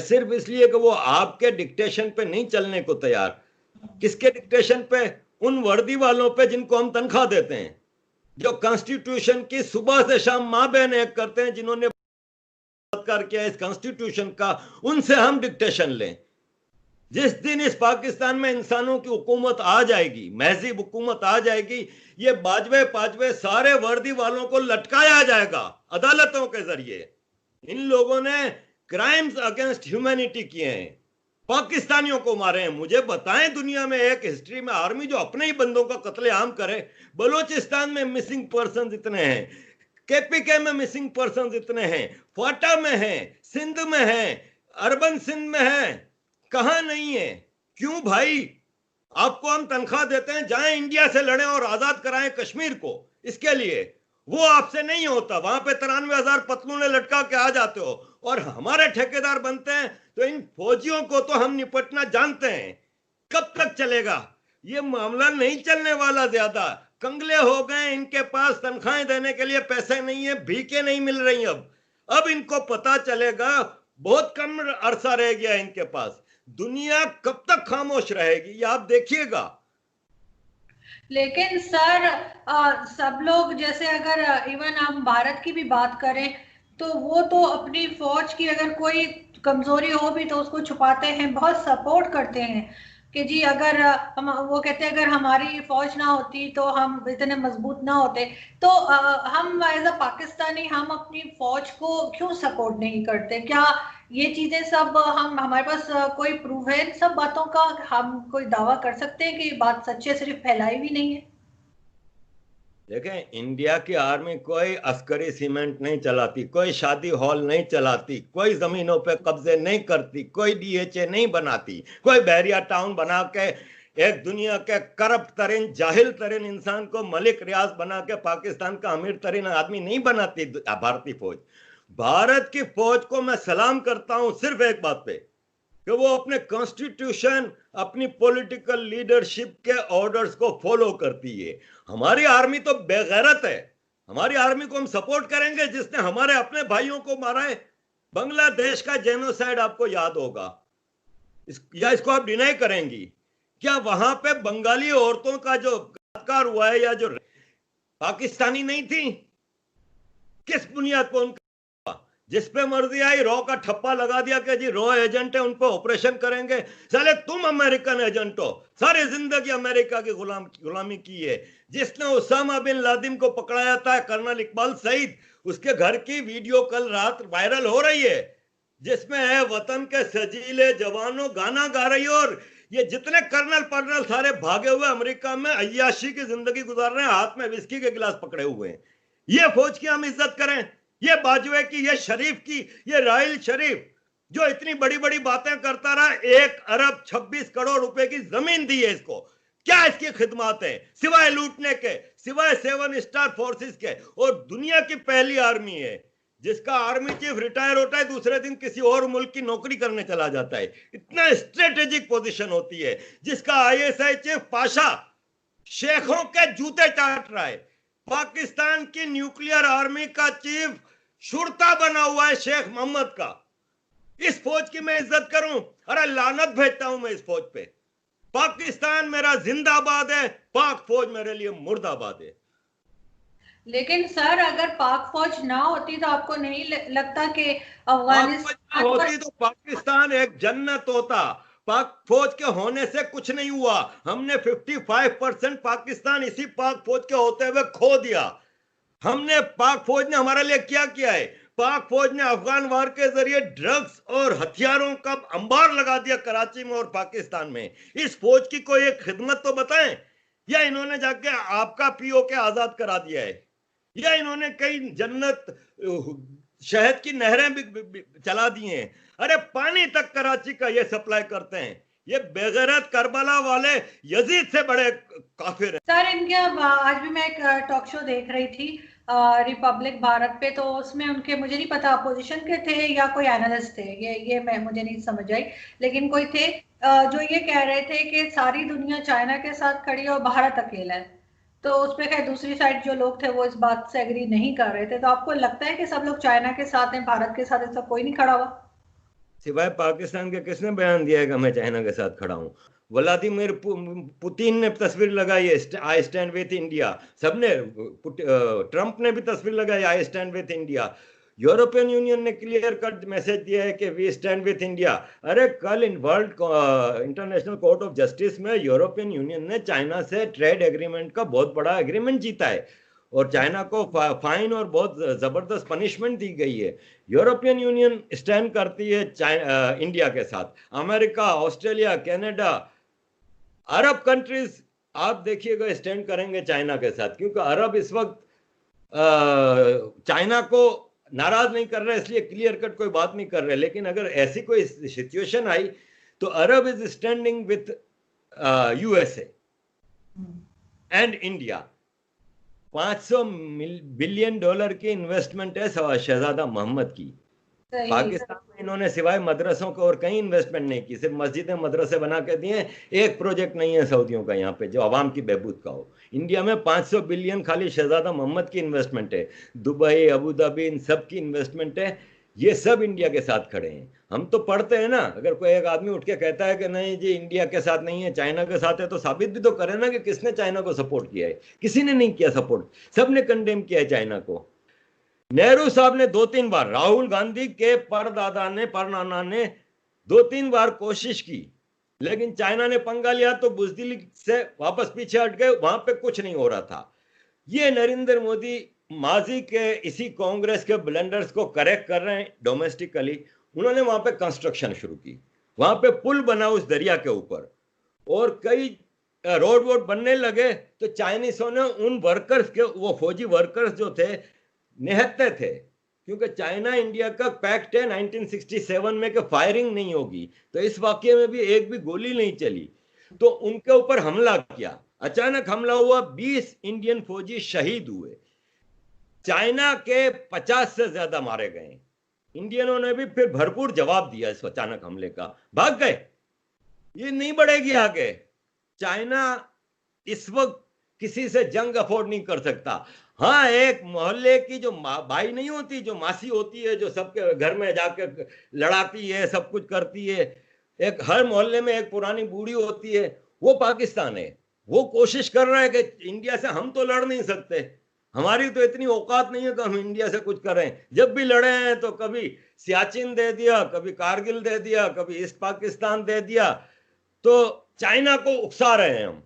सिर्फ इसलिए कि वो आपके डिक्टेशन पे नहीं चलने को तैयार। किसके डिक्टेशन पे? उन वर्दी वालों पे जिनको हम तनख्वाह देते हैं, जो कॉन्स्टिट्यूशन की सुबह से शाम मां बहन एक करते हैं, जिन्होंने बलात्कार किया इस कॉन्स्टिट्यूशन का, उनसे हम डिक्टेशन लें। जिस दिन इस पाकिस्तान में इंसानों की हुकूमत आ जाएगी, महज़िब हुकूमत आ जाएगी, ये बाजवे पाजवे सारे वर्दी वालों को लटकाया जाएगा अदालतों के जरिए। इन लोगों ने क्राइम्स अगेंस्ट ह्यूमैनिटी किए हैं, पाकिस्तानियों को मारे हैं। मुझे बताएं दुनिया में एक हिस्ट्री में आर्मी जो अपने ही बंदों का कत्लेआम करे। बलोचिस्तान में मिसिंग पर्सन इतने हैं, केपीके में मिसिंग पर्सन इतने हैं, क्वाटा में है, सिंध में है, अर्बन सिंध में है, कहां नहीं है? क्यों भाई? आपको हम तनख्वाह देते हैं, जाएं इंडिया से लड़ें और आजाद कराएं कश्मीर को, इसके लिए वो आपसे नहीं होता। वहां पे 93,000 पतलूने लटका के आ जाते हो और हमारे ठेकेदार बनते हैं। तो इन फौजियों को तो हम निपटना जानते हैं। कब तक चलेगा ये मामला? नहीं चलने वाला। ज्यादा कंगले हो गए, इनके पास तनख्वाहें देने के लिए पैसे नहीं है, भीखे नहीं मिल रही। अब इनको पता चलेगा, बहुत कम अरसा रह गया इनके पास। दुनिया कब तक खामोश रहेगी, ये आप देखिएगा। लेकिन सर सब लोग, जैसे अगर इवन हम भारत की भी बात करें, तो वो तो अपनी फौज की अगर कोई कमजोरी हो भी तो उसको छुपाते हैं, बहुत सपोर्ट करते हैं कि जी अगर हम, वो कहते हैं अगर हमारी फौज ना होती तो हम इतने मजबूत ना होते। तो हम एज अ पाकिस्तानी हम अपनी फौज को क्यों सपोर्ट नहीं करते? क्या ये चीजें सब हम, हमारे पास कोई प्रूफ है इन सब बातों का? हम कोई दावा कर सकते हैं कि ये बात सच है, सिर्फ फैलाई भी नहीं है? देखें, इंडिया की आर्मी कोई अस्करी सीमेंट नहीं चलाती, कोई शादी हॉल नहीं चलाती, कोई जमीनों पे कब्जे नहीं करती, कोई डीएचए नहीं बनाती, कोई बहरिया टाउन बना के एक दुनिया के करप्ट तरीन जाहिल तरीन इंसान को मलिक रियाज बना के पाकिस्तान का अमीर तरीन आदमी नहीं बनाती भारतीय फौज। भारत की फौज को मैं सलाम करता हूं सिर्फ एक बात पे, कि वो अपने कॉन्स्टिट्यूशन, अपनी पॉलिटिकल लीडरशिप के ऑर्डर्स को फॉलो करती है। हमारी आर्मी तो बेगैरत है। हमारी आर्मी को हम सपोर्ट करेंगे जिसने हमारे अपने भाइयों को मारा है। बांग्लादेश का जेनोसाइड आपको याद होगा, या इसको आप डिनाई करेंगी? क्या वहां पे बंगाली औरतों का जो बलात्कार हुआ है, या जो पाकिस्तानी नहीं थी? किस बुनियाद पर उनका? जिस पे मर्जी आई रॉ का ठप्पा लगा दिया कि जी रॉ एजेंट है, उन पर ऑपरेशन करेंगे। साले तुम अमेरिकन एजेंट हो, सारी जिंदगी अमेरिका की गुलामी की है। जिसने उसामा बिन लादेन को पकड़ाया था, कर्नल इकबाल सईद, उसके घर की वीडियो कल रात वायरल हो रही है, जिसमें है वतन के सजीले जवानों गाना गा रही है। और ये जितने कर्नल पर्नल सारे भागे हुए अमेरिका में अय्याशी की जिंदगी गुजार रहे हैं, हाथ में विस्की के गिलास पकड़े हुए हैं। ये फौज की हम इज्जत करें? ये बाजवे की, ये शरीफ की, ये राहिल शरीफ जो इतनी बड़ी बड़ी बातें करता रहा, 1 अरब 26 करोड़ रुपए की जमीन दी है इसको, क्या इसकी खिदमत है सिवाय लूटने के, सिवाय 7 स्टार फोर्सेस के? और दुनिया की पहली आर्मी है जिसका आर्मी चीफ रिटायर होता है, दूसरे दिन किसी और मुल्क की नौकरी करने चला जाता है। इतना स्ट्रेटेजिक पोजीशन होती है। जिसका आईएसआई चीफ पाशा शेखों के जूते चाट रहा है। पाकिस्तान की न्यूक्लियर आर्मी का चीफ शुरता बना हुआ है शेख मोहम्मद का। इस फौज की मैं इज्जत करूं? अरे लानत भेजता हूं मैं इस फौज पे। पाकिस्तान मेरा जिंदाबाद है, पाक फौज मेरे लिए मुर्दाबाद है। लेकिन सर अगर पाक फौज ना होती तो आपको नहीं लगता कि अफगानिस्तान होती तो पाकिस्तान एक जन्नत होता? पाक फौज के होने से कुछ नहीं हुआ। हमने 55% पाकिस्तान इसी पाक फौज के होते हुए खो दिया। हमने, पाक फौज ने हमारे लिए क्या किया है? पाक फौज ने अफगान वार के जरिए ड्रग्स और हथियारों का अंबार लगा दिया कराची में और पाकिस्तान में। इस फौज की कोई एक खिदमत तो बताएं। या इन्होंने जाके आपका पीओके आजाद करा दिया है, या इन्होंने कई जन्नत शहद की नहरें भी चला दी हैं। अरे पानी तक कराची का ये सप्लाई करते हैं। ये बेगैरत करबला वाले यजीद से बड़े काफिर हैं। सर इनके, आज भी मैं एक टॉक शो देख रही थी रिपब्लिक भारत पे, तो उसमें उनके, मुझे नहीं पता अपोजिशन के थे या कोई एनालिस्ट थे, ये मैं, मुझे नहीं समझ आई, लेकिन कोई थे जो ये कह रहे थे कि सारी दुनिया चाइना के साथ खड़ी है और भारत अकेला है। तो उस पर खैर दूसरी साइड जो लोग थे वो इस बात से एग्री नहीं कर रहे थे। तो आपको लगता है कि सब लोग चाइना के साथ हैं, भारत के साथ ऐसा कोई नहीं खड़ा हुआ? सिवाय पाकिस्तान के किसने बयान दिया है कि मैं चाइना के साथ खड़ा हूं? व्लादिमीर पुतिन ने तस्वीर लगाई है, आई स्टैंड विथ इंडिया। सबने, ट्रंप ने भी तस्वीर लगाई, I stand with India. European union ने क्लियर कट मैसेज दिया है कि वी स्टैंड विथ इंडिया। अरे कल in world international court of justice में यूरोपियन यूनियन ने चाइना से ट्रेड एग्रीमेंट का बहुत बड़ा एग्रीमेंट जीता है, और चाइना को फाइन और बहुत जबरदस्त पनिशमेंट दी गई है। यूरोपियन यूनियन स्टैंड करती है इंडिया के साथ। अमेरिका, ऑस्ट्रेलिया, कनाडा, अरब कंट्रीज आप देखिएगा स्टैंड करेंगे चाइना के साथ, क्योंकि अरब इस वक्त चाइना को नाराज नहीं कर रहे, इसलिए क्लियर कट कोई बात नहीं कर रहे। लेकिन अगर ऐसी कोई सिचुएशन आई तो Arab is standing with USA and India. 500 billion dollar की इन्वेस्टमेंट है शहजादा मोहम्मद की। पाकिस्तान में इन्होंने सिवाय मदरसों को और कहीं इन्वेस्टमेंट नहीं की, सिर्फ मस्जिदें मदरसे बना के दिए। एक प्रोजेक्ट नहीं है सऊदियों का यहाँ पे जो आवाम की बहबूद का हो। इंडिया में 500 बिलियन खाली शहजादा मोहम्मद की इन्वेस्टमेंट है, दुबई, अबू धाबी, इन सब की इन्वेस्टमेंट है। ये सब इंडिया के साथ खड़े हैं। हम तो पढ़ते हैं ना, अगर कोई एक आदमी उठ के कहता है कि नहीं जी इंडिया के साथ नहीं है, चाइना के साथ है, तो साबित भी तो करे ना कि किसने चाइना को सपोर्ट किया है। किसी ने नहीं किया सपोर्ट, सबने कंडेम किया है चाइना को। नेहरू साहब ने 2-3 बार, राहुल गांधी के परदादा ने, परनाना ने 2-3 बार कोशिश की, लेकिन चाइना ने पंगा लिया तो बुजदिली से वापस पीछे हट गए, वहां पे कुछ नहीं हो रहा था। ये नरेंद्र मोदी माजी के इसी कांग्रेस के ब्लंडर्स को करेक्ट कर रहे हैं डोमेस्टिकली। उन्होंने वहां पे कंस्ट्रक्शन शुरू की, वहां पे पुल बना उस दरिया के ऊपर, और कई रोड वोड बनने लगे। तो चाइनीसों ने उन वर्कर्स के, वो फौजी वर्कर्स जो थे, निहत्ते थे, क्योंकि चाइना इंडिया का पैक्ट है 1967 में कि फायरिंग नहीं होगी। तो इस वाक्य में भी एक भी गोली नहीं चली, तो उनके ऊपर हमला किया। अचानक हमला हुआ, 20 इंडियन फौजी शहीद हुए, चाइना के 50 से ज्यादा मारे गए। इंडियनों ने भी फिर भरपूर जवाब दिया इस अचानक हमले का, भाग गए। ये नहीं बढ़ेगी आगे। चाइना इस वक्त किसी से जंग अफोर्ड नहीं कर सकता। हाँ, एक मोहल्ले की जो भाई नहीं होती, जो मासी होती है, जो सबके घर में जाके लड़ाती है, सब कुछ करती है, एक हर मोहल्ले में एक पुरानी बूढ़ी होती है, वो पाकिस्तान है। वो कोशिश कर रहा है कि इंडिया से हम तो लड़ नहीं सकते, हमारी तो इतनी औकात नहीं है कि हम इंडिया से कुछ करें। जब भी लड़े हैं तो कभी सियाचिन दे दिया, कभी कारगिल दे दिया, कभी ईस्ट पाकिस्तान दे दिया। तो चाइना को उकसा रहे हैं हम।